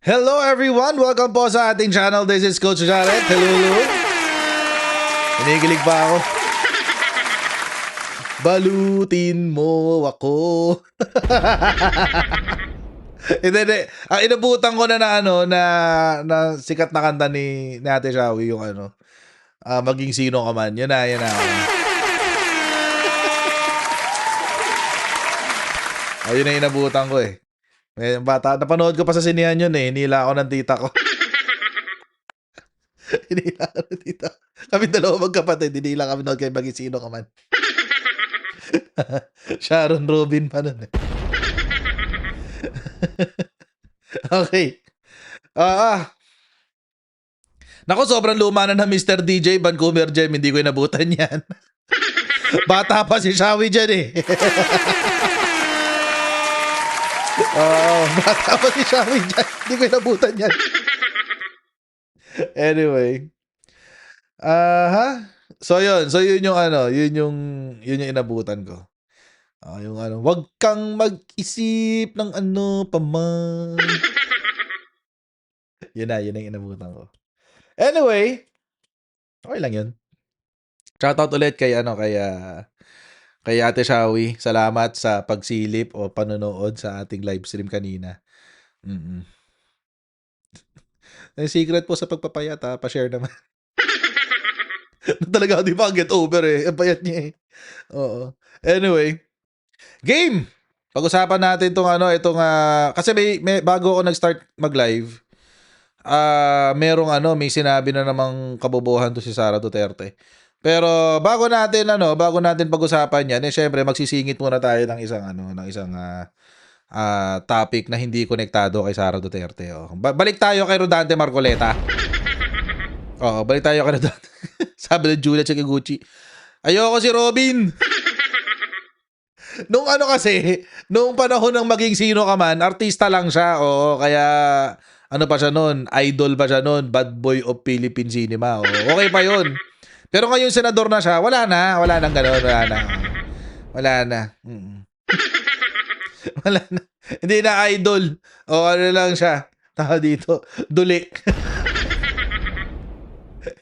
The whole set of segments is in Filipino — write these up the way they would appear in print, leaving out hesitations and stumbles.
Hello everyone! Welcome po sa ating channel. This is Coach Jared. Hello. Kinikilig pa ako. Balutin mo ako. Hindi. Ang inabutan ko na sikat na kanta ni Ate Shawi yung maging sino ka man. Yun na. Ayun na inabutan ko eh. May bata, napanood ko pa sa sinihan yun eh. Hinila ako ng tita ko. Hinila ako ng tita. Kami dalawa magkapatid. Hinila kami noon kay maging sino ka man. Sharon Robin pa nun eh. Okay. Naku, sobrang luma na Mr. DJ Vancouver Gem. Hindi ko inabutan yan. Bata pa si Shawi dyan eh. Bata pa si Shawi dyan. Hindi ko inabutan yan. Anyway. So yun. So yun yung yun yung inabutan ko. Yung wag kang mag-isip ng paman. Yun yung inabutan ko. Anyway, okay lang yun. Shoutout ulit kay kay Ate Shawi. Salamat sa pagsilip o panonood sa ating live stream kanina. Secret po sa pagpapayat ha. Pa-share naman. Talaga di ba get over eh. Ang payat niya eh. Oo. Anyway. Game! Pag-usapan natin itong kasi may bago ako nag-start mag-live. May sinabi na namang kabobohan to si Sara Duterte. Pero bago natin pag-usapan yan, syempre magsisingit muna tayo ng isang topic na hindi konektado kay Sara Duterte. Balik tayo kay Rodante Marcoleta. Balik tayo kay Rodante. Sabi ng Julia Chikiguchi, ayoko si Robin. Nung nung panahon ng maging sino ka man, artista lang siya. Kaya pa siya noon, idol pa siya noon, bad boy of Philippine cinema. Okay pa yun. Pero ngayon senador na siya, wala nang gano'n, wala na. Wala na. Hindi na idol. Lang siya. Dito, duli.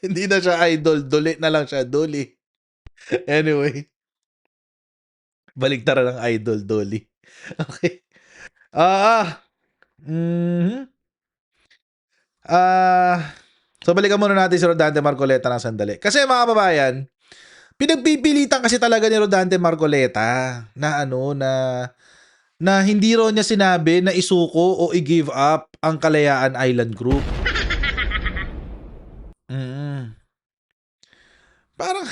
Hindi na siya idol, duli na lang siya, duli. Anyway. Baligtaran ng idol, doli. Okay. So balikan muna natin si Rodante Marcoleta ng sandali. Kasi mga kababayan, pinagpipilitan kasi talaga ni Rodante Marcoleta na hindi raw niya sinabi na isuko o i-give up ang Kalayaan Island Group. Parang,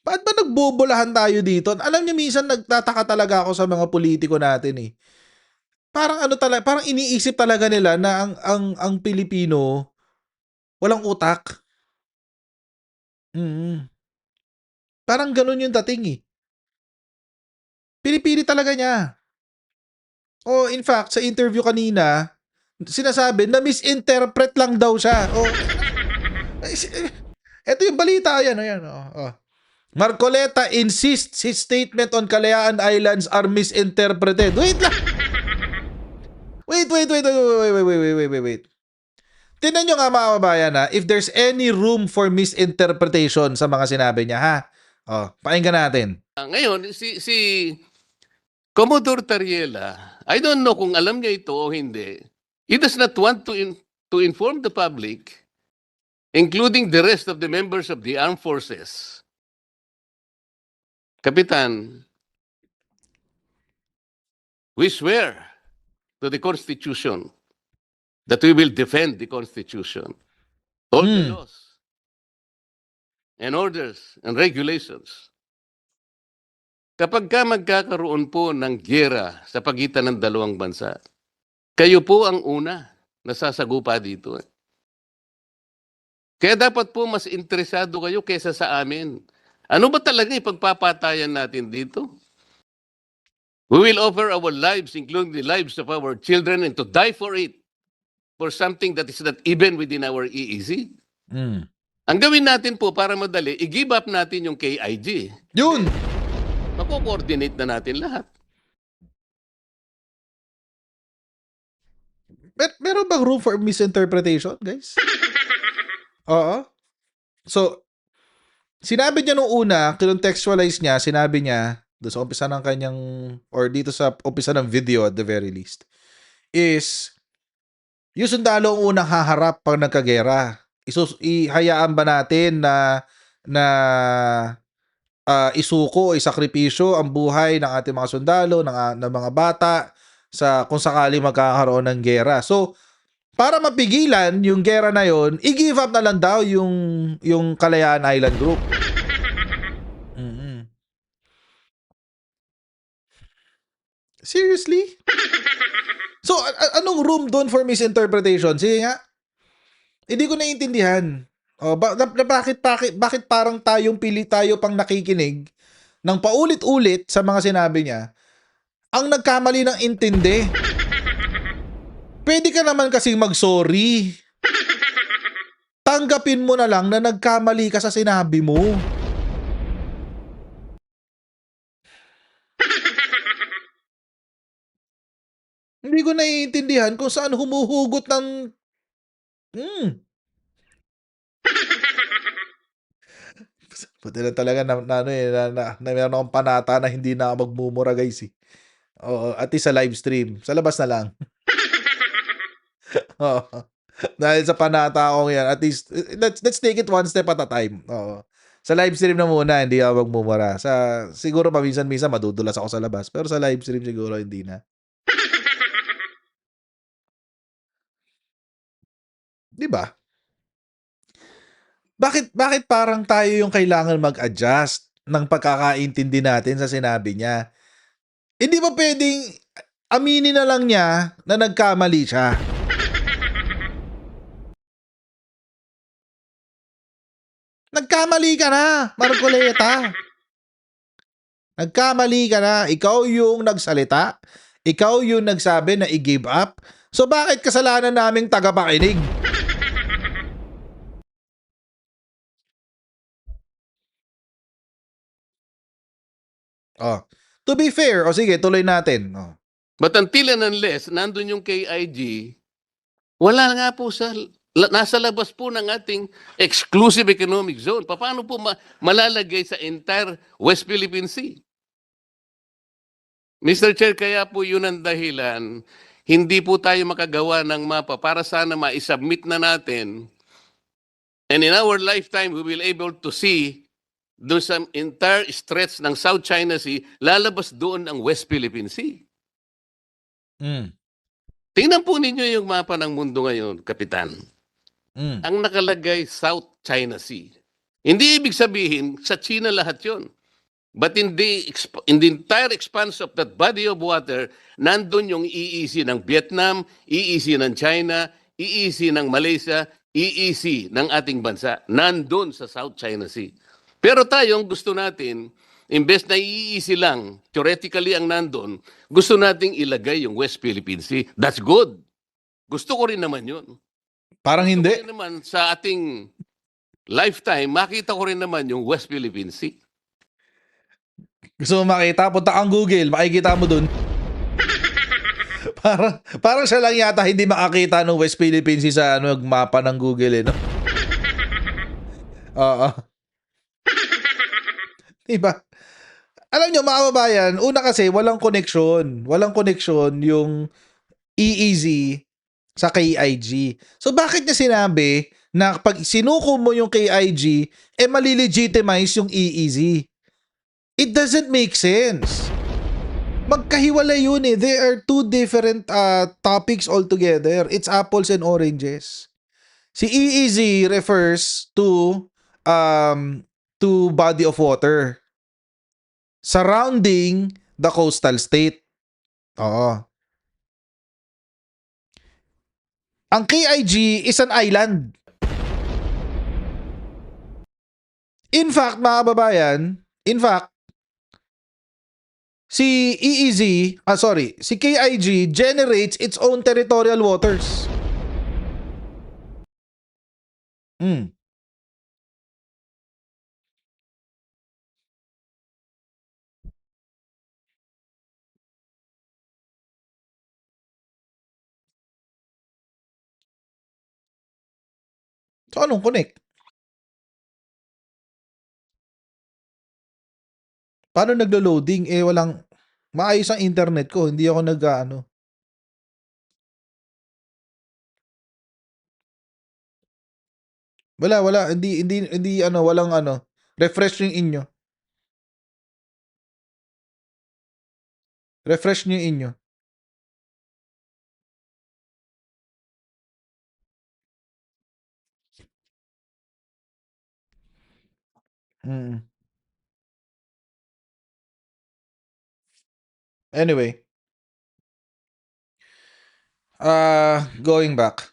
ba't ba nagbubulahan tayo dito? Alam niyo, minsan nagtataka talaga ako sa mga politiko natin eh. Parang parang iniisip talaga nila na ang Pilipino walang utak. Parang ganun yung dating eh. Pinipili talaga niya. In fact, sa interview kanina, sinasabi na misinterpret lang daw siya. Ito yung balita. Ayan. Marcoleta insists his statement on Kalayaan Islands are misinterpreted. Wait lang. Wait. Tingnan nyo nga mga kababayan if there's any room for misinterpretation sa mga sinabi niya ha. Pakinggan natin. Ngayon, si Commodore Tariela, I don't know kung alam niya ito o hindi. He does not want to inform the public, including the rest of the members of the armed forces. Kapitan, we swear to the Constitution that we will defend the Constitution, all the laws and orders and regulations. Kapag magkakaroon po ng giyera sa pagitan ng dalawang bansa, kayo po ang una na sasagupa dito. Kaya dapat po mas interesado kayo kaysa sa amin. Ano ba talaga ipagpapatayan natin dito? We will offer our lives, including the lives of our children, and to die for it, for something that is not even within our EEZ. Ang gawin natin po para madali, i-give up natin yung KIG. Yun! Mako-coordinate na natin lahat. Meron bang room for misinterpretation, guys? Oo. So, sinabi niya nung una, kinontextualize niya, sinabi niya, doon sa umpisa ng kanyang, or dito sa umpisa ng video at the very least, is, yung sundalo ang unang haharap pag nagkagera. Ihayaan ba natin na isuko, isakripisyo ang buhay ng ating mga sundalo, ng mga bata, sa kung sakali magkakaroon ng gera. So, para mapigilan yung gera na yon, i-give up na lang daw yung Kalayaan Island Group. Mm. Seriously? So, anong room doon for misinterpretation? Sige nga. Hindi ko naiintindihan. Oh, bakit parang tayo pang nakikinig ng paulit-ulit sa mga sinabi niya ang nagkamali ng intindi. Pwede ka naman kasing mag-sorry. Tanggapin mo na lang na nagkamali ka sa sinabi mo. Hindi ko naiintindihan kung saan humuhugot ng Buti na talaga na ano, eh, na meron akong panata na hindi na ako magmumura, guys, eh. Oo, at least sa live stream, sa labas na lang. Oo. Dahil sa panata kong 'yan, at least let's take it one step at a time, oo. Sa live stream na muna, hindi ako magmumura. Siguro paminsan-minsan madudulas ako sa labas, pero sa live stream siguro hindi na. 'Di ba? Bakit parang tayo yung kailangan mag-adjust ng pagkakaintindi natin sa sinabi niya? Hindi ba puwedeng aminin na lang niya na nagkamali siya? Nagkamali ka na, Marcoleta. Nagkamali ka na. Ikaw yung nagsalita. Ikaw yung nagsabi na i-give up. So bakit kasalanan naming tagapakinig? Oh. To be fair, o sige, tuloy natin. Oh. But until and unless nandun yung KIG, wala nga po sa nasa labas po ng ating exclusive economic zone. Paano po malalagay sa entire West Philippine Sea? Mr. Chair, kaya po yun ang dahilan, hindi po tayo makagawa ng mapa para sana ma-submit na natin. And in our lifetime, we will able to see doon sa entire stretch ng South China Sea, lalabas doon ang West Philippine Sea. Mm. Tingnan po ninyo yung mapa ng mundo ngayon, Kapitan. Mm. Ang nakalagay South China Sea. Hindi ibig sabihin sa China lahat yon. But in the entire expanse of that body of water, nandun yung EEZ ng Vietnam, EEZ ng China, EEZ ng Malaysia, EEZ ng ating bansa. Nandun sa South China Sea. Pero tayo, gusto natin, imbes na EEZ lang, theoretically ang nandun, gusto nating ilagay yung West Philippine Sea. That's good. Gusto ko rin naman yun. Parang Gusto hindi. ko rin naman sa ating lifetime, makita ko rin naman yung West Philippine Sea. Gusto mo makita? Punta kang Google, makikita mo dun. Parang siya lang yata hindi makakita ng West Philippine Sea sa mapa ng Google, eh, no? Oo. Diba? Alam nyo, mga kababayan, una kasi, walang connection. Walang connection yung EEZ sa KIG. So, bakit niya sinabi na pag sinuko mo yung KIG, malilegitimize yung EEZ? It doesn't make sense. Magkahiwalay yun, eh. They are two different topics altogether. It's apples and oranges. Si EEZ refers to body of water surrounding the coastal state. Oo. Ang KIG is an island. In fact, mga kababayan, si EEZ, si KIG generates its own territorial waters. Mm. So, anong connect? Paano naglo-loading, eh, walang maayos ang internet ko, hindi ako nag-aano. Wala, hindi ano, walang ano, refresh yung inyo. Refresh niyo yung inyo. Mm. Anyway, going back.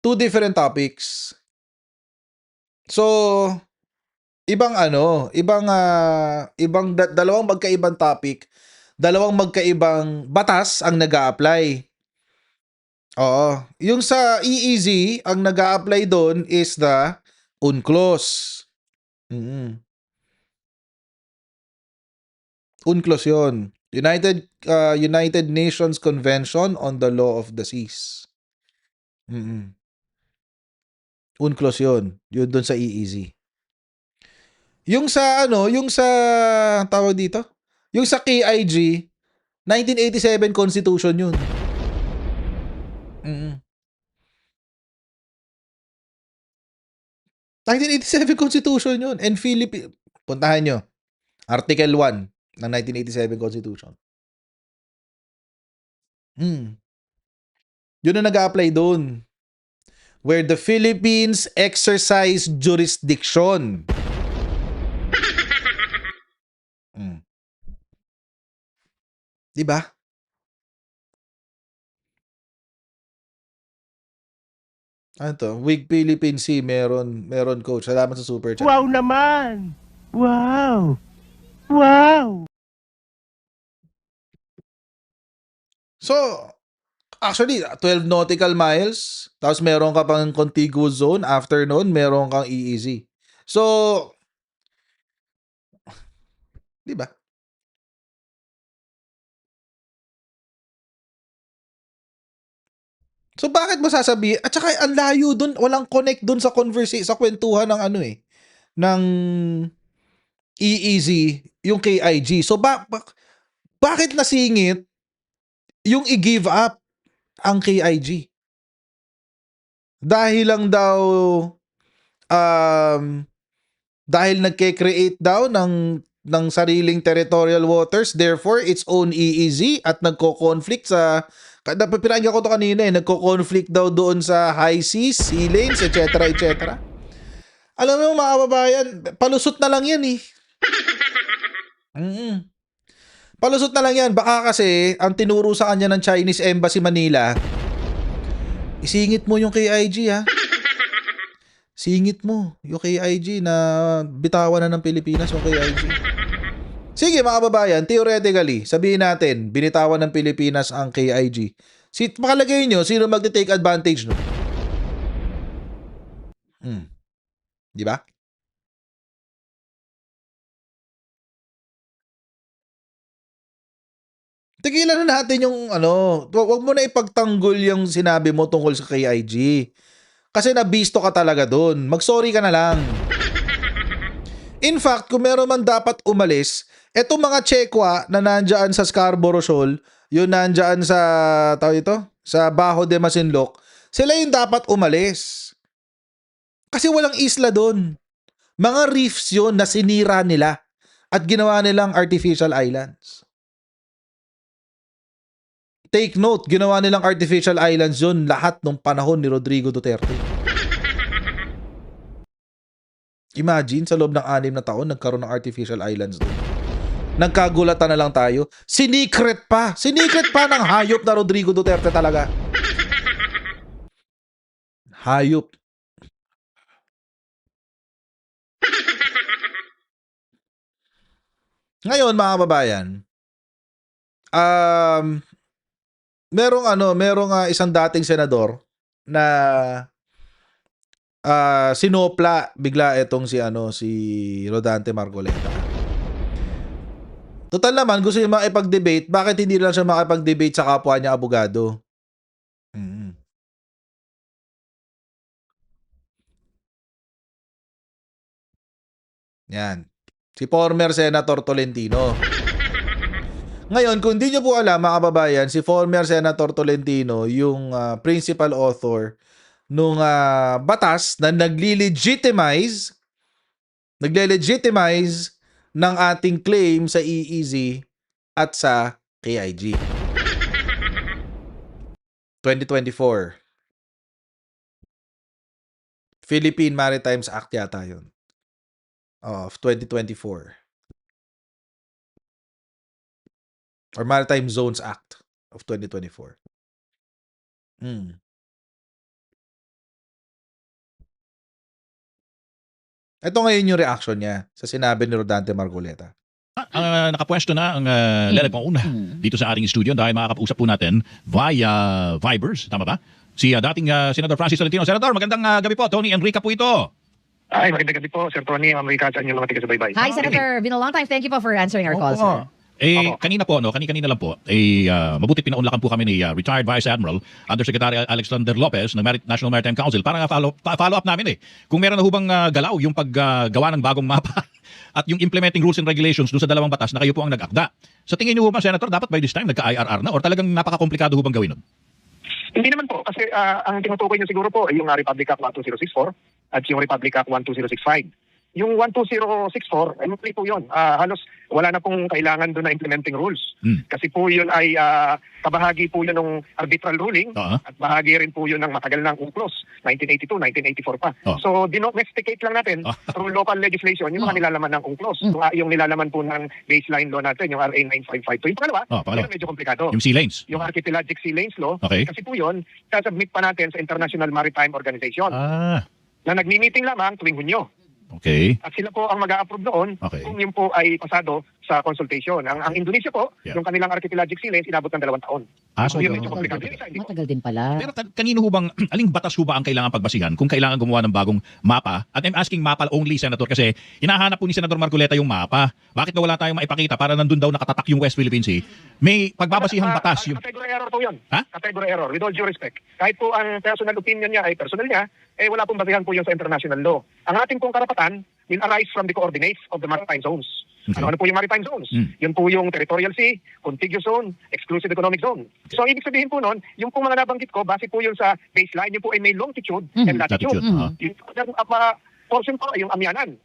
Two different topics. So, ibang ano, dalawang magkaibang topic, dalawang magkaibang batas ang nag-a-apply. Oo. Yung sa EEZ, ang nag-a-apply doon is the UNCLOS. Mm. UNCLOS yun. United Nations Convention on the Law of the Seas. Mm. UNCLOS yun. Yun doon sa EEZ. Yung sa ano, yung sa tawag dito, yung sa KIG, 1987 Constitution yun. Mm. 1987 Constitution yun. And puntahan nyo, Article 1 ng 1987 Constitution. Yun ang nag-a-apply doon. Where the Philippines exercise jurisdiction. Diba? Ano to? Wig Philippine Sea, meron coach. Salamat sa super chat. Wow naman! Wow! Wow! So, actually, 12 nautical miles, tapos meron ka pang contiguous zone, after nun, meron kang EEZ. So, di ba? So, bakit mo sasabihin? At saka, ang layo dun, walang connect dun sa sa kwentuhan ng ano eh, ng EEZ, yung KIG. So, bakit nasingit yung i-give up ang KIG? Dahil lang daw, dahil nagke-create daw ng sariling territorial waters, therefore its own EEZ, at nagko-conflict sa, pinakinggan ko to kanina eh, nagko-conflict daw doon sa high seas, sea lanes, etc. etc. Alam mo mga kababayan, palusot na lang yan eh. Palusot na lang yan. Baka kasi ang tinuro sa kanya ng Chinese Embassy Manila, isingit mo yung KIG ha. Singit mo yung KIG na bitawan na ng Pilipinas yung KIG. Sige mga kababayan, theoretically, sabihin natin, binitawan ng Pilipinas ang KIG. Makalagay nyo, sino magte-take advantage no? Di ba? Tigilan na natin yung ano, wag mo na ipagtanggol yung sinabi mo tungkol sa KIG. Kasi nabisto ka talaga doon. Mag-sorry ka na lang. In fact, kung meron man dapat umalis, etong mga Chekwa na nandyan sa Scarborough Shoal, yun nandyan sa, sa Bajo de Masinloc, sila yung dapat umalis. Kasi walang isla doon. Mga reefs yun na sinira nila at ginawa nilang artificial islands. Take note, ginawa nilang artificial islands yun lahat nung panahon ni Rodrigo Duterte. Imagine, sa loob ng 6 na taon, nagkaroon ng artificial islands doon. Nagkagulatan na lang tayo. Sinikret pa ng hayop na Rodrigo Duterte talaga. Hayop. Ngayon, mga kababayan, merong isang dating senador na sinopla bigla itong si Rodante Marcoleta. Total naman, gusto niya makipag-debate, bakit hindi lang siya makipag-debate sa kapwa niya abogado? Yan. Si former Senator Tolentino. Ngayon, kung di nyo po alam, mga kababayan, si former Senator Tolentino, yung principal author nung batas na nagle-legitimize ng ating claim sa EEZ at sa KIG. 2024. Philippine Maritime Act yata yun. Of 2024. Or Maritime Zones Act of 2024. Ito ngayon yung reaction niya sa sinabi ni Rodante Marcoleta. Nakapwesto na ang Lele Pauna dito sa ating studio dahil makakausap po natin via Vibers, tama ba? Si dating Senator Francis Tolentino. Senator, magandang gabi po. Tony Enrica po ito. Ay, magandang gabi po, Sir Tony, Ma'am Rica, at yung mga taga-subaybay. Hi, Senator. Been a long time. Thank you po for answering our call, sir. Kanina po, kanina lang po, mabuti pinaunlakan po kami ni retired Vice Admiral Undersecretary Alexander Lopez ng National Maritime Council para nga follow up namin kung meron na hubang galaw yung paggawa ng bagong mapa at yung implementing rules and regulations doon sa dalawang batas na kayo po ang nag-akda. Sa tingin niyo ba, Senator, dapat by this time nagka-IRR na or talagang napaka-komplikado hubang gawin nun? Hindi naman po, kasi ang tinutukoy niyo siguro po ay yung Republic Act 12064 at yung Republic Act 12065. Yung 12064, ay mali po yun. Halos wala na pong kailangan doon na implementing rules. Kasi po yun ay kabahagi po yun ng arbitral ruling at bahagi rin po yun ng matagal ng UNCLOS, 1982, 1984 pa. So, domesticate lang natin through local legislation yung mga nilalaman ng UNCLOS. Yung nilalaman po ng baseline law natin, yung RA 9552. Yung pangalawa, yun medyo komplikado. Yung sea lanes. Yung Archipelagic Sea Lanes Law, kasi po yun, sasubmit pa natin sa International Maritime Organization na nagmi-meeting lamang tuwing Hunyo. Okay. At sila po ang mag-a-approve doon kung yun po ay pasado sa consultation. Ang Indonesia po, yung kanilang Archipelagic Sea Lanes, inabot ng 2 taon. So yun medyo komplikado. Yung isa, hindi po. Matagal din pala. Pero kanino hubang, aling batas huba ang kailangan pagbasihan kung kailangan gumawa ng bagong mapa? At I'm asking mapa only, Senator, kasi hinahanap po ni Senator Marcoleta yung mapa. Bakit na wala tayong maipakita para nandun daw nakatatak yung West Philippine Sea? May pagbabasihang batas yung... Category error po yun. Ha? Category error, with all due respect. Kahit po ang personal opinion niya ay personal niya, wala pong basihan po yun sa international law. Ang ating pong karapatan will arise from the coordinates of the maritime zones. Ano po yung maritime zones? Yun po yung territorial sea, contiguous zone, exclusive economic zone. So, ibig sabihin po nun, yung po mga nabanggit ko, base po yun sa baseline, yun po ay may longitude and latitude. Yung portion po ay yung Amianan,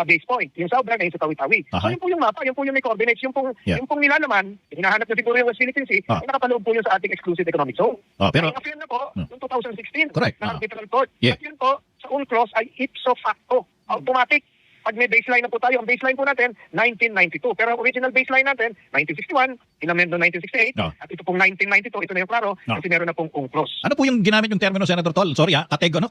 base point. Yung southern ay sa Tawi-Tawi. So, yun po yung mapa, yun po yung may coordinates, yung pong nilalaman, hinahanap nyo siguro yung West Philippine Sea, ay nakapaloob po yun sa ating exclusive economic zone. Pero... Ay, na po, yung 2016, correct. na arbitral court. At yun po, sa UNCLOS ay ipso facto, automatic. Pag may baseline na po tayo, ang baseline po natin, 1992. Pero ang original baseline natin, 1961, inamendo 1968, at ito pong 1992, ito na yung klaro, kasi meron na pong UNCLOS. Ano po yung ginamit yung termino, Senator Tol? Sorry Category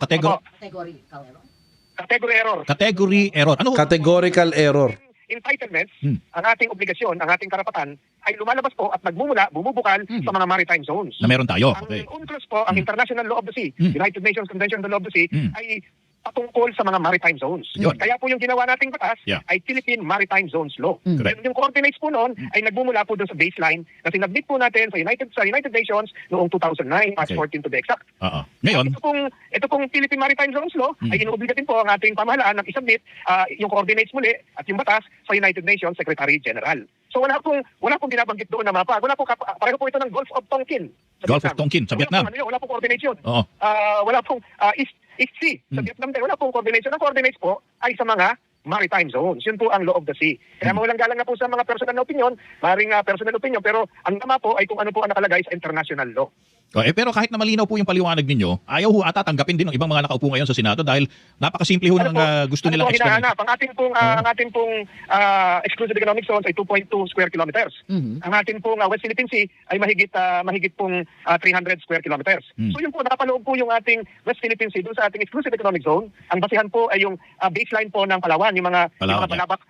error. Ano? Categorical error. Entitlements, ang ating obligasyon, ang ating karapatan, ay lumalabas po at bumubukal sa mga maritime zones. Na meron tayo. Ang UNCLOS po, ang International Law of the Sea, United Nations Convention on the Law of the Sea, ay patungkol sa mga maritime zones. Kaya po yung ginawa nating batas ay Philippine Maritime Zones Law. Yung coordinates po noon ay nagmumula po doon sa baseline na sinabit po natin sa United Nations noong 2009, March 14 to be exact. Ngayon, ito pong Philippine Maritime Zones Law ay inuobliga din po ang ating pamahalaan ng isubmit yung coordinates muli at yung batas sa United Nations Secretary General. So wala pong binabanggit doon na mapa. Pareho po ito ng Gulf of Tonkin. Gulf of Tonkin sa Vietnam. Wala pong coordination. Oo. Wala pong East Sea sa Vietnam din. Wala pong coordination. Ang coordinates po ay sa mga maritime zones. Yun po ang law of the sea. Kaya mawalang galang na po sa mga personal na opinion, maring personal opinion, pero ang tama po ay kung ano po ang nakalagay sa international law. Pero kahit na malinaw po yung paliwanag ninyo, ayaw ho ata tanggapin din ng ibang mga nakaupo ngayon sa Senado dahil napakasimple ho ng gusto nilang explanation. Ang ating pong exclusive economic zones ay 2.2 square kilometers. Ang ating pong West Philippine Sea ay mahigit pong 300 square kilometers. So yun po, nakapaloob po yung ating West Philippine Sea doon sa ating exclusive economic zone. Ang basihan po ay yung baseline po ng Palawan, yung mga palabak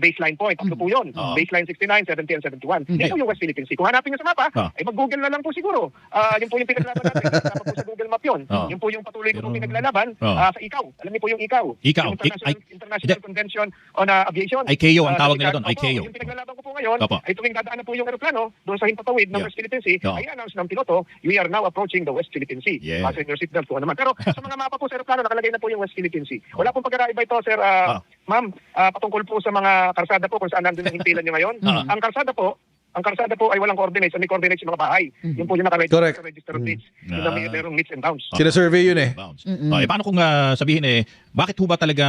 baseline point. Tatlo po yun. Baseline 69, 70, and 71. Yan po yung West Philippine Sea. Kung hanapin nyo sa mapa, ay mag-google na lang po siguro. yun po yung pinaglalaban natin. Kasama po sa Google Map yun. Oo. Yun po yung patuloy ko Pero- pong pinaglalaban Oo. sa ICAO. Alam niyo po yung ICAO. ICAO. Yung International Convention on Aviation. ICAO ang tawag nila Sa doon, Opo, ICAO. Yung pinaglalaban ko po ngayon, Opo. ay tuwing dadaan na po yung aeroplano doon sa himpapawid ng Yeah. West Philippine Sea, Oo. ay announce ng piloto, we are now approaching the West Philippine Sea. Yeah. Fasten your seatbelt po naman. Pero sa mga mapa po sa aeroplano, nakalagay na po yung West Philippine Sea. Wala pong pagkakaiba ito, sir. Ma'am, patungkol po sa mga karsada po kung saan nandun ang himpilan nyo ngayon. Ang karsada po ay walang coordinates. May coordinates yung mga bahay. Yung po yung Correct. naka-register of dates. Yung na merong meets and bounds. Sinasurvey yun eh. Bounds. Paano kung sabihin bakit ho ba talaga,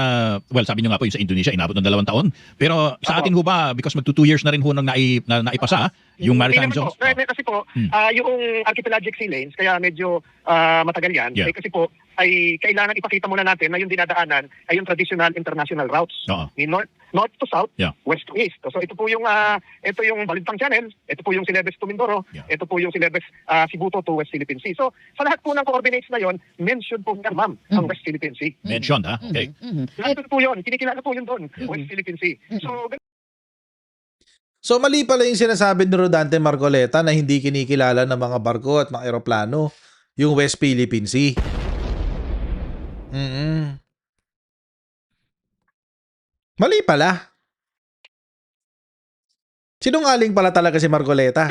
well, sabi nyo nga po yung sa Indonesia, inabot ng 2 taon. Pero sa atin ho ba, because magto 2 years na rin ho nang naipasa, yung maritime Hindi zones? naman po. Kasi po, yung archipelagic sea lanes, kaya medyo matagal yan. Yeah. Kasi po, ay kailangan ipakita muna natin na yung dinadaanan ay yung traditional international routes. Oo. North to south, Yeah. west to east. So ito po yung Balintang Channel, ito po yung Celebes to Mindoro, Yeah. ito po yung Celebes Cebu to West Philippine Sea. So sa lahat po ng coordinates na yon, mention po niya, ma'am, ang West Philippine Sea. Mentioned, ha? Okay. Lahat po yun, kinikilala po yun doon, West Philippine Sea. So mali pala yung sinasabi ni Rodante Marcoleta na hindi kinikilala ng mga barko at mga eroplano yung West Philippine Sea. Mali pala. Sinungaling pala talaga si Marcoleta.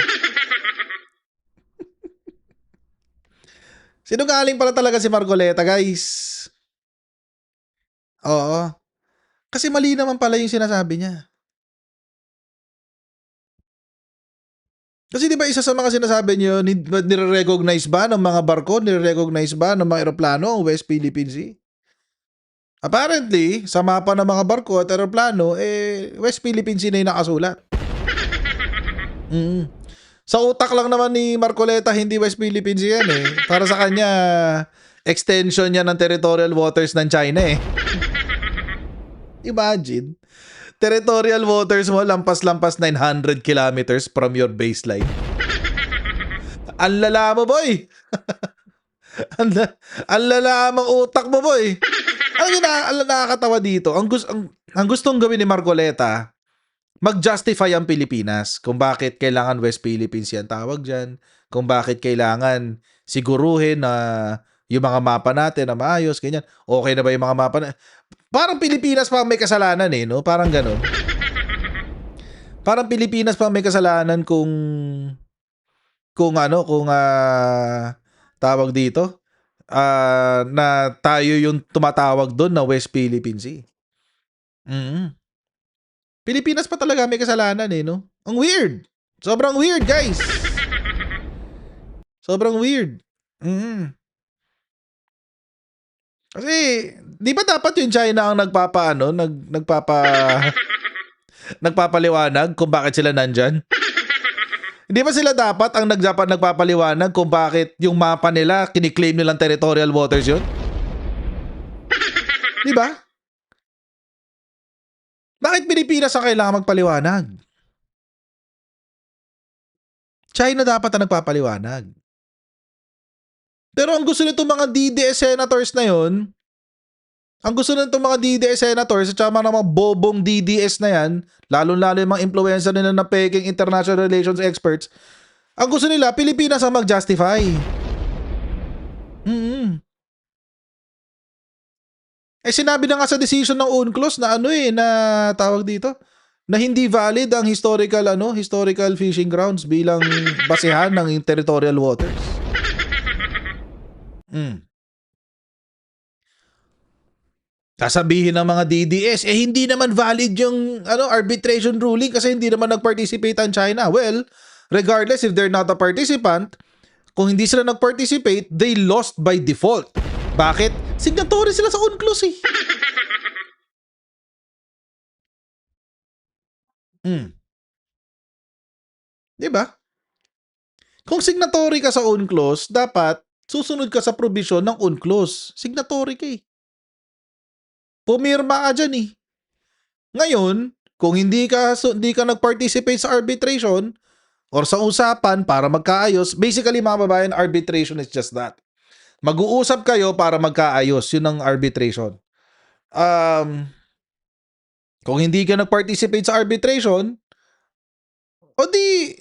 Sinungaling pala talaga si Marcoleta, guys. Oo. Kasi mali naman pala yung sinasabi niya. Kasi di ba isa sa mga sinasabi niyo, nire-recognize ba ng mga barko, nire-recognize ba ng mga eroplano ang West Philippine Sea? Apparently, sa mapa ng mga barko at eroplano, West Philippine Sea na yung nakasulat. Sa utak lang naman ni Marcoleta, hindi West Philippine Sea yan eh. Para sa kanya, extension yan ng territorial waters ng China eh. Imagine. Territorial waters mo, lampas-lampas 900 kilometers from your baseline. Ang lala mo, boy! Ang lala mong utak mo, boy! Ang nakakatawa dito, ang gustong gawin ni Marcoleta, mag-justify ang Pilipinas kung bakit kailangan West Philippines yan tawag dyan, kung bakit kailangan siguruhin na yung mga mapa natin na maayos, ganyan. Okay na ba yung mga mapa na... Parang Pilipinas pa may kasalanan eh, no? Parang ganun. Parang Pilipinas pa may kasalanan kung tawag dito, na tayo yung tumatawag doon na West Philippine Sea. Pilipinas pa talaga may kasalanan eh, no? Ang weird. Sobrang weird, guys. Sobrang weird. Kasi, di ba dapat yung China ang nagpapaliwanag kung bakit sila nandyan? Hindi ba sila dapat ang nagpapaliwanag kung bakit yung mapa nila, kiniklaim nilang territorial waters yun? Di ba? Bakit Pilipinas ang kailangan magpaliwanag? China dapat ang nagpapaliwanag. Pero ang gusto nitong mga DDS senators na yon, ang gusto nitong mga DDS senators at saka mga bobong DDS na yan, lalo-lalo yung mga influencer nila na peking international relations experts, ang gusto nila, Pilipinas ang mag-justify. Sinabi na nga sa decision ng UNCLOS na na tawag dito, na hindi valid ang historical fishing grounds bilang basehan ng territorial waters. Sasabihin ng mga DDS, hindi naman valid yung arbitration ruling kasi hindi naman nag-participate ang China. Well, regardless if they're not a participant, kung hindi sila nag-participate, they lost by default. Bakit? Signatory sila sa UNCLOS eh. Diba? Kung signatory ka sa UNCLOS, dapat susunod ka sa provision ng UNCLOS. Signatory ka eh. Pumirma ka dyan eh. Ngayon, kung hindi ka nag-participate sa arbitration or sa usapan para magkaayos, basically mga babayan, arbitration is just that. Mag-uusap kayo para magkaayos. Yun ang arbitration. Kung hindi ka nag-participate sa arbitration, o di,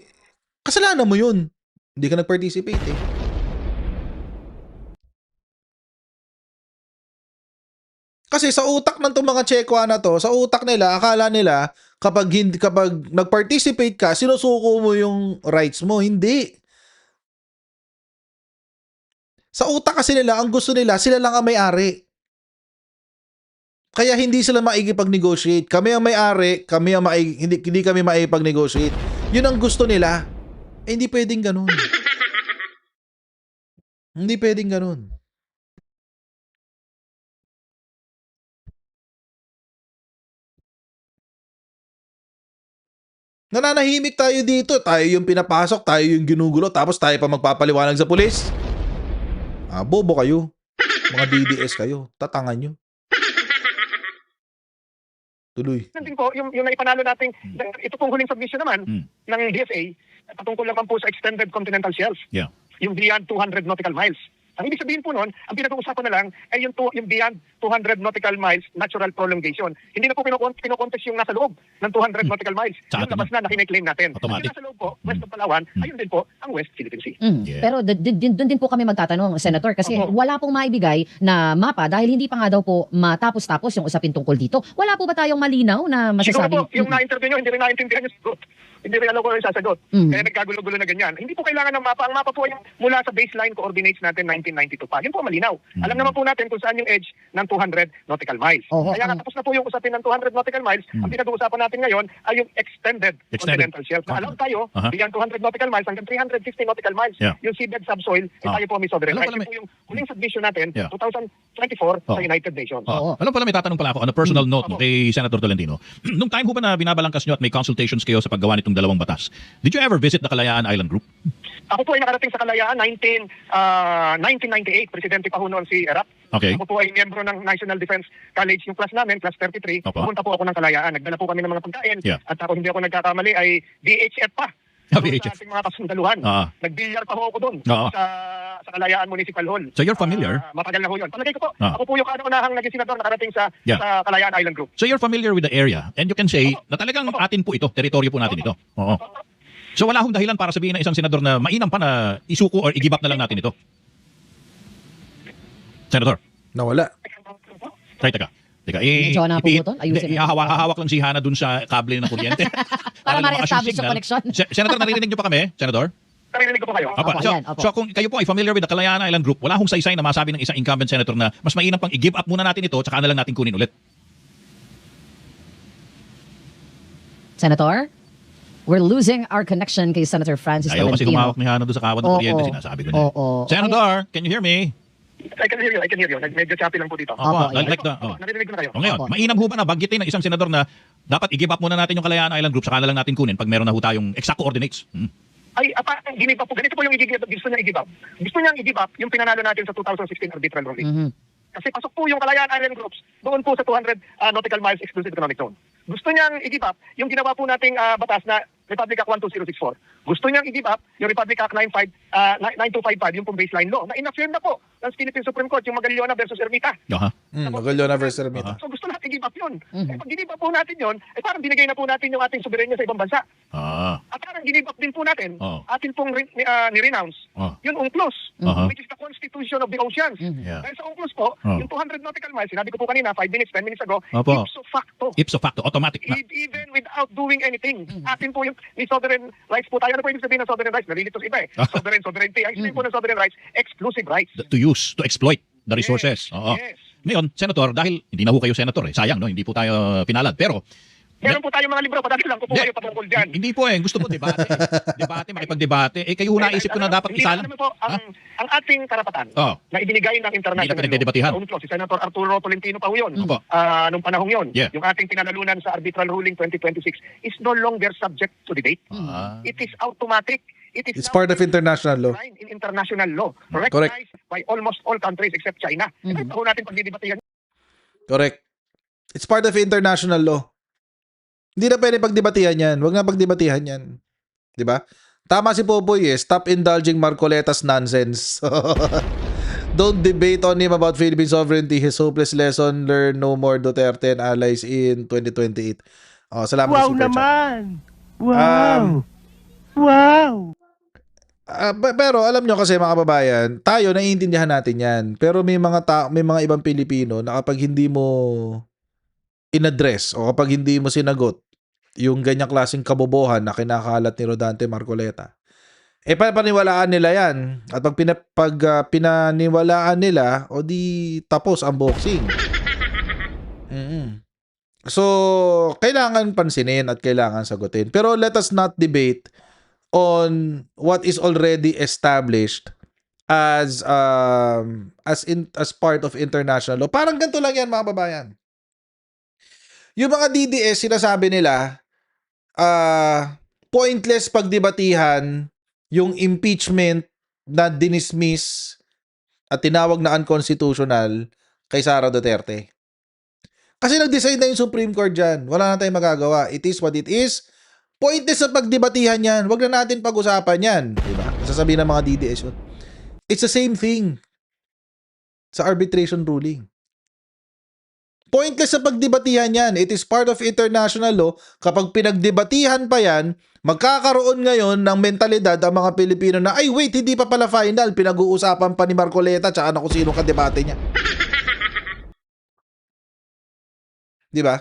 kasalanan mo yun. Hindi ka nag-participate eh. Kasi sa utak ng mga Chekwa na to, sa utak nila, akala nila, kapag nag-participate ka, sinusuko mo yung rights mo. Hindi. Sa utak kasi nila, ang gusto nila, sila lang ang may-ari. Kaya hindi sila maikipag-negotiate. Kami ang may-ari, hindi kami maikipag-negotiate. Yun ang gusto nila. Eh, hindi pwedeng ganun. Hindi pwedeng ganun. Nananahimik tayo dito. Tayo yung pinapasok, tayo yung ginugulo, tapos tayo pa magpapaliwanag sa pulis. Bobo kayo. Mga DDS kayo. Tatangan nyo. Tuloy. Yan din po, yung naipanalo natin, ito pong huling submission naman ng DFA, patungkol naman po sa extended continental shelf. Yeah. Yung beyond 200 nautical miles. Ang ibig sabihin po nun, ang pinag-uusapan na lang ay yung beyond 200 nautical miles natural prolongation. Hindi na po pinokontext yung nasa loob ng 200 nautical miles. Sa Yung atin labas na claim natin. Automatic. Yung nasa loob po, west of Palawan, ayun din po ang West Philippine Sea. Yeah. Pero doon din po kami magtatanong, Senator, kasi Opo. wala pong maibigay na mapa dahil hindi pa nga daw po matapos-tapos yung usapin tungkol dito. Wala po ba tayong malinaw na Siguro masasabi? po, yung na-interview nyo, hindi rin naintindihan yung sagot. Hindi rin alam ko yung sasagot. Kaya nagkagulo-gulo na ganyan. Hindi po kailangan ng mapa. Ang mapa po ay mula sa baseline coordinates natin 1992 pa. Yun po malinaw. Alam naman po natin kung saan yung edge ng 200 nautical miles. Oho, Kaya tapos na po yung usapin ng 200 nautical miles. Ang pinag-uusapan natin ngayon ay yung extended continental shelf. Na alam tayo, beyond 200 nautical miles hanggang 350 nautical miles. Yeah. Yung seabed subsoil, tayo po may sovereign Alam rights. pala Yun po yung huling submission natin, Yeah. 2024 sa United Nations. Oo. Alam pala, may tatanong pala ako on a personal note no, kay Senator Tolentino. Nung time ho ba na binabalangkas nyo at may consultations kayo sa paggawa nitong dalawang batas, did you ever visit the Kalayaan Island Group? Ako po ay nakarating sa Kalayaan 1998. Presidente pa ho noon si Erap. Okay. Ako po ay miyembro ng National Defense College, yung class namin, class 33. Opo. Pumunta po ako ng Kalayaan. Nagdala po kami ng mga pagkain. Yeah. At ako hindi ako nagkakamali ay DHF pa. VHF. Sa ating mga kasundaluhan. Nagbilyar pa ho ako doon sa Kalayaan Municipal Hall. So you're familiar? Matagal na ho yun. Palagay ko po, ako po yung kauna-unahang naging senador nakarating sa Kalayaan Island Group. So you're familiar with the area and you can say na talagang atin po ito, teritoryo po natin ito. Oo. So wala hong dahilan para sabihin ng isang senador na mainam pa na isuko or i-give up na lang natin ito. Senator, Nawala. try teka. Medyo na po ito. Ayusin natin. Hahawak lang si Hana dun sa kable ng kuryente. Para lumakas ma-establish yung signal. connection. Senator, narinig niyo pa kami? Senator? Narinig ko po kayo. Opo. Opo, So, yan, opo. so kung kayo po ay familiar with the Kalayaan Island Group, wala hong saysay na masabi ng isang incumbent senator na mas mainam pang i-give up muna natin ito tsaka na lang natin kunin ulit. Senator, we're losing our connection kay Senator Francis Ayaw kasi Tolentino. lumawak ni Hana doon sa kawad ng Oo. kuryente, sinasabi ko na. Oo. Senator, can you hear me? I can hear you. Medyo choppy lang po dito. Opo, Like, yan. like the, Narinig ko na kayo. O ngayon, Opo. mainam ho ba na banggitin ng isang senador na dapat i-give up muna natin yung Kalayaan Island Group saka na lang natin kunin pag meron na ho tayong exact coordinates? Ay, ginib up po. Ganito po yung gusto niya i-give up. Gusto niyang i-give up yung pinanalo natin sa 2016 arbitral ruling. Mhm. Kasi pasok po yung Kalayaan Island Groups doon po sa 200 nautical miles exclusive economic zone. Gusto niyang i-give up yung ginawa po nating batas na Republic Act 12064. Gusto niyang i-give up yung Republic Act 9255, yung pong baseline law, na in-affirm na po ng Philippine Supreme Court, yung Magallona versus Ermita. Aha. Magallona versus Ermita. So gusto natin i-give up yun. Eh, pag give up po natin yun, parang binigay na po natin yung ating soberenya sa ibang bansa. At parang give up din po natin, atin pong ni-renounce, yung UNCLOS, which is the Constitution of the Oceans. Yeah. Dahil sa UNCLOS po, yung 200 nautical miles, sinabi ko po kanina, 5 minutes, 10 minutes ago, Opo. ipso facto. Ipso facto, automatic na. Even without doing anything. Atin po yung sovereign rights po tayo. Ano po ibig sabihin ng sovereign rights? Nalilito sa iba eh. Sovereignty. Ang sabihin po ng sovereign rights, exclusive rights. To use, to exploit the resources. Oo. Yes. Ngayon, Senator, dahil hindi na ho kayo Senator sayang, no? Hindi po tayo pinalad. Pero, Meron po tayong mga libro, padali lang ko po kayo patungkol dyan. hindi po gusto ko debate. Debate, makipagdebate. Kayo ho naisip ko na dapat Hindi isalang. naman po, ang ating karapatan na ibinigay ng Hindi international na pinagdedebatehan. law, UNCLOS, si Senator Arturo Tolentino pa ho yun, Opo. nung panahong yun, Yeah. yung ating pinanalunan sa arbitral ruling 2026 is no longer subject to debate. It is automatic. It's part of international law. In international law, recognized by almost all countries except China. Ito ho natin pagdidebatehan. Correct. It's part of international law. Hindi na pwede pagdebatihan yan. Huwag na pagdebatihan yan. Di ba? Tama si Popoy Stop indulging Marcoletas nonsense. Don't debate on him about Philippine sovereignty. His hopeless lesson learned no more Duterte and allies in 2028. Salamat sa Wow super chat. naman! Wow! Wow! Pero alam nyo kasi mga kababayan, tayo naiintindihan natin yan. Pero may may mga ibang Pilipino na kapag hindi mo inaddress o kapag hindi mo sinagot yung ganyang klaseng kabobohan na kinakalat ni Rodante Marcoleta, papaniwalaan nila yan. At pinaniwalaan nila, o di tapos ang boxing. So, kailangan pansinin at kailangan sagutin. Pero let us not debate on what is already established as part of international law. Parang ganito lang yan, mga babayan. Yung mga DDS, sinasabi nila, pointless pagdebatihan yung impeachment na dinismiss at tinawag na unconstitutional kay Sara Duterte. Kasi nag-decide na yung Supreme Court dyan. Wala na tayong magagawa. It is what it is. Pointless na pagdebatihan yan. Huwag na natin pag-usapan yan. Diba? Sasabihin ng mga DDS yun. It's the same thing sa arbitration ruling. Pointless sa pagdebatihan yan. It is part of international law. Kapag pinagdebatihan pa yan, magkakaroon ngayon ng mentalidad ang mga Pilipino na, ay wait, hindi pa pala final. Pinag-uusapan pa ni Marcoleta tsaka na kung sino kadebate niya. Di ba?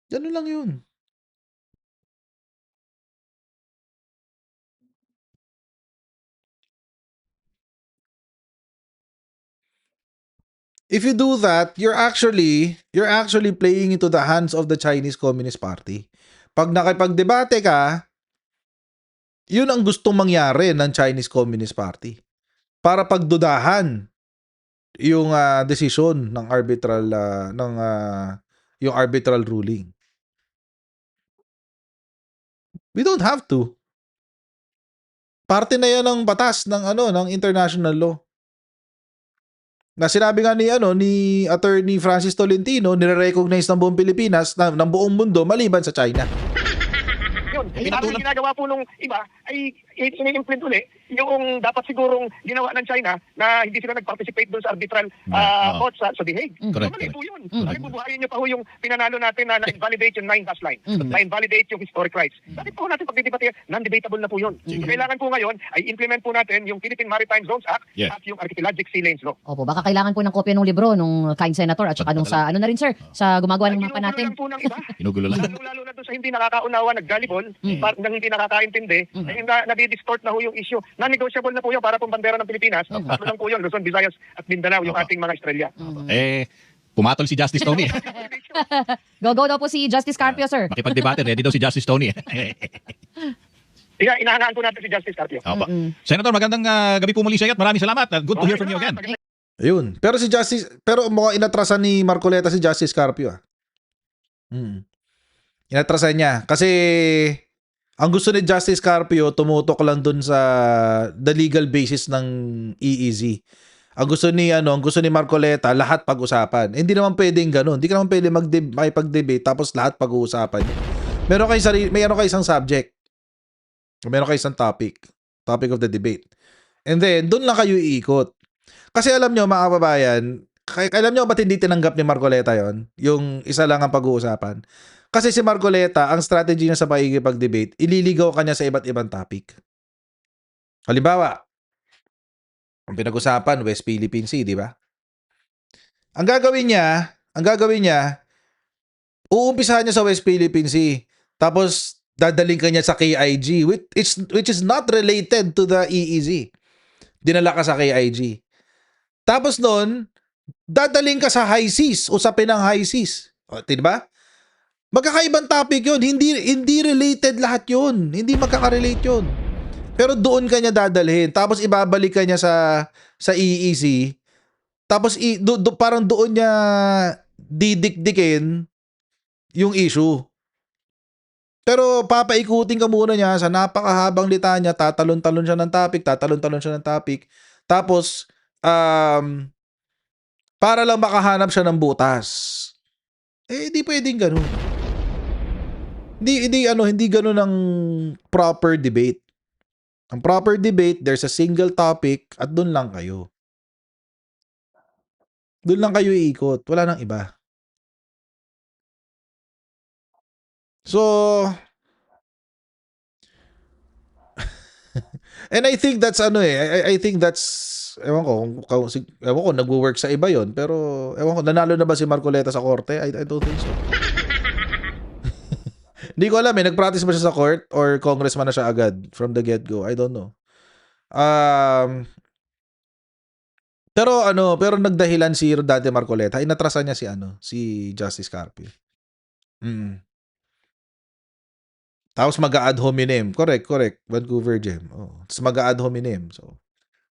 Ganun lang yun. If you do that, you're actually playing into the hands of the Chinese Communist Party. Pag nakipagdebate ka, yun ang gustong mangyari ng Chinese Communist Party. Para pagdudahan yung desisyon ng yung arbitral ruling. We don't have to. Parte na yan ng batas ng international law. Na sinabi nga ni Attorney Francis Tolentino, nire-recognize ng buong Pilipinas ng buong mundo maliban sa China. Yun, ang ginagawa po nung iba ay ini-implement uli yung dapat sigurong ginawa ng China na hindi sila nag-participate doon sa arbitral court sa The Hague. Correct. Mali po yun. Ay bubuhayin niyo pa ho yung pinanalo natin na invalidate yung 9 line, na-invalidate yung historic rights. Bakit po natin pagdidebate? Non-debatable na po yun. So, kailangan po ngayon ay implement po natin yung Philippine Maritime Zones Act at yung Archipelagic Sea Lanes Law. Opo, baka kailangan po ng kopya ng libro nung kind senator at saka nung sa ano na rin sir, sa gumagawa ng mapa natin. Ginugulo lang po ng iba. Ginugulo lang. Lalo na doon sa hindi nakakaunawa, naggalibol, nang hindi nakakaintindi, ay nadi-distort na ho yung issue. Non-negotiable na po yun para pong bandera ng Pilipinas. Ano lang po yun, Luzon, Visayas at Mindanao, yung ating mga Estrella. Pumatol si Justice Tony. Go daw po si Justice Carpio, sir. Makipag-debate, ready daw si Justice Tony. Kaya inahangaan po natin si Justice Carpio. Opo. Senator, magandang gabi po muli sa iyo at maraming salamat. Good to hear from you again. Ayun. Pero mukhang inatrasan ni Marcoleta si Justice Carpio. Inatrasan niya. Kasi ang gusto ni Justice Carpio, tumutok lang dun sa the legal basis ng EEZ. Ang gusto ni Marcoleta, lahat pag-usapan. Hindi naman pwedeng ganun. Hindi ka naman pwede makipag-debate tapos lahat pag-uusapan. Meron kayo isang subject. Meron kayo isang topic of the debate. And then, doon lang kayo iikot. Kasi alam nyo, mga kababayan, alam nyo ba't hindi tinanggap ni Marcoleta yon? Yung isa lang ang pag-uusapan. Kasi si Marcoleta, ang strategy niya sa pakikipag-debate, ililigaw kanya sa iba't ibang topic. Halimbawa, ang pinag-usapan, West Philippine Sea, di ba? Ang gagawin niya, uumpisahan niya sa West Philippine Sea. Tapos, dadaling kanya sa KIG, which is not related to the EEZ. Dinala ka sa KIG. Tapos nun, dadaling ka sa high seas, usapin ng high seas. O, diba? Magkakaibang topic yun. Hindi related lahat yun. Hindi magkaka-relate yun. Pero doon kanya dadalhin. Tapos ibabalik kanya sa EEZ. Tapos parang doon niya didikdikin yung issue. Pero papaikutin ka muna niya sa napakahabang litanya, tatalon-talon siya ng topic. Tapos, para lang makahanap siya ng butas. Hindi pwedeng ganun. Hindi ganun ang proper debate. Ang proper debate, there's a single topic at doon lang kayo. Doon lang kayo iikot. Wala nang iba. So, and I think that's ano I think that's, ewan ko, ewan ko, nagwo-work sa iba yon, pero ewan ko, nanalo na ba si Marcoleta sa korte? I don't think so. Hindi ko alam nag-practice ba siya sa court or congressman na siya agad from the get-go? I don't know. Pero nagdahilan si Dante Marcoleta, inatrasan niya si Justice Carpio. Tapos mag-a-ad hominem. Correct. Vancouver Gem. Oh. Tapos mag-a-ad hominem. So,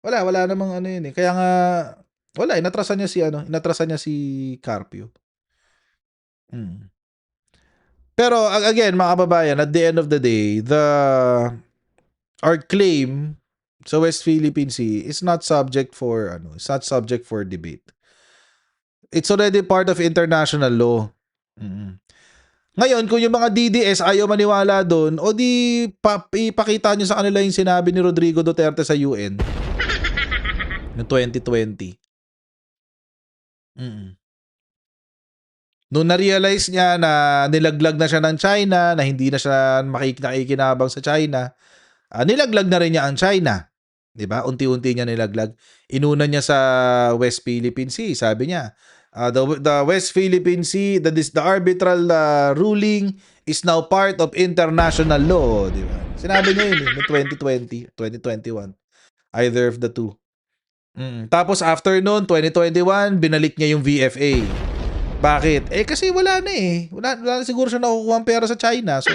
wala namang yun eh. Kaya nga, wala, inatrasan niya si Carpio. Pero, again, mga kababayan, at the end of the day, our claim sa West Philippine Sea is not subject for, debate. It's already part of international law. Ngayon, kung yung mga DDS ayaw maniwala doon, o di ipakita nyo sa kanila yung sinabi ni Rodrigo Duterte sa UN noong 2020. Noong na-realize niya na nilaglag na siya ng China, na hindi na siya nakikinabang sa China, nilaglag na rin niya ang China. Diba? Unti-unti niya nilaglag. Inuna niya sa West Philippine Sea. Sabi niya, the West Philippine Sea, the arbitral ruling is now part of international law. Diba? Sinabi niya yun no 2020, 2021. Either of the two. Tapos after noon, 2021, binalik niya yung VFA. Bakit? Kasi wala na eh. Wala na siguro siya nakukuha ang pera sa China. So,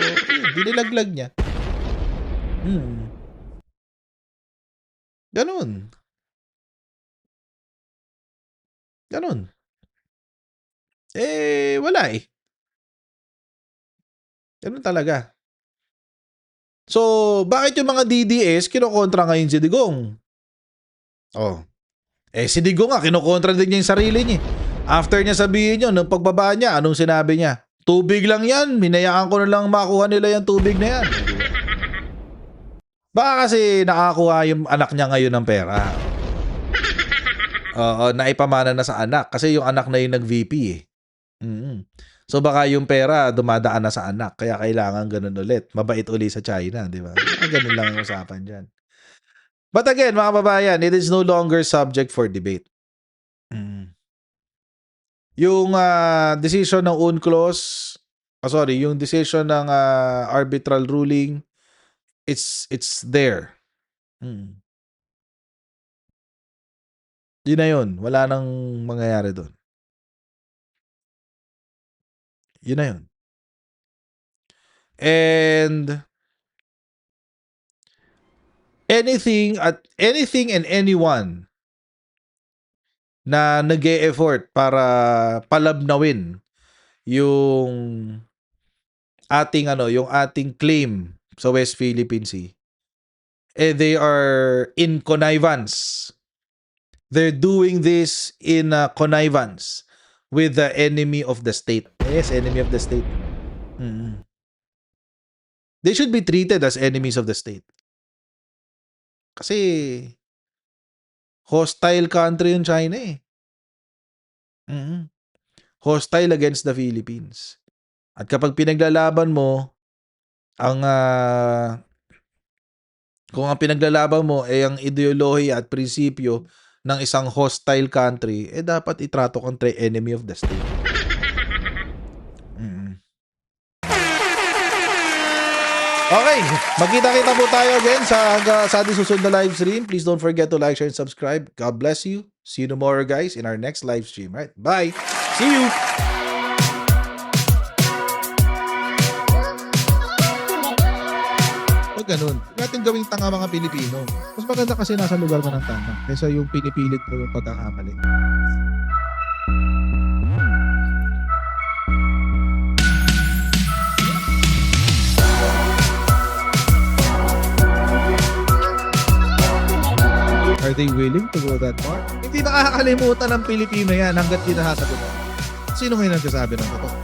dinilaglag niya. Ganun. Wala eh. Ganun talaga. So, bakit yung mga DDS kinokontra ngayon si Digong? Si Digong nga, kinokontra din niya yung sarili niya. After niya sabihin yun, nung pagbaba niya, anong sinabi niya? Tubig lang yan. Minayaan ko na lang makuha nila yung tubig na yan. Baka kasi nakakuha yung anak niya ngayon ng pera. Naipamana na sa anak. Kasi yung anak na yung nag-VP eh. So baka yung pera dumadaan na sa anak. Kaya kailangan ganun ulit. Mabait uli sa China, di ba? Ganun lang ang usapan dyan. But again, mga babayan, it is no longer subject for debate. Yung decision ng UNCLOS, yung decision ng arbitral ruling, it's there. Yun na yun. Wala nang mangyayari doon. Yun na yun. And anything and anyone na nag-e-effort para palabnawin yung ating claim sa West Philippine Sea, they are in connivance. They're doing this in connivance with the enemy of the state. Yes, enemy of the state. They should be treated as enemies of the state. Kasi hostile country yung China eh. Hostile against the Philippines. At kapag pinaglalaban mo kung ang pinaglalaban mo ay ang ideolohiya at prinsipyo ng isang hostile country, dapat itrato kang enemy of the state. Okay, magkita-kita po tayo again sa ating susunod na live stream. Please don't forget to like, share, and subscribe. God bless you. See you tomorrow, guys, in our next live stream. Right? Bye. See you. O ganun. Natin gawing tanga mga Pilipino. Mas maganda kasi nasa lugar ka ng tama kaysa yung pinipilit mo yung pagkakamali. Are they willing to go that far? Hindi nakakalimutan ng Pilipino yan hanggat di nasasagot. Sino ngayon nagsasabi ng totoo?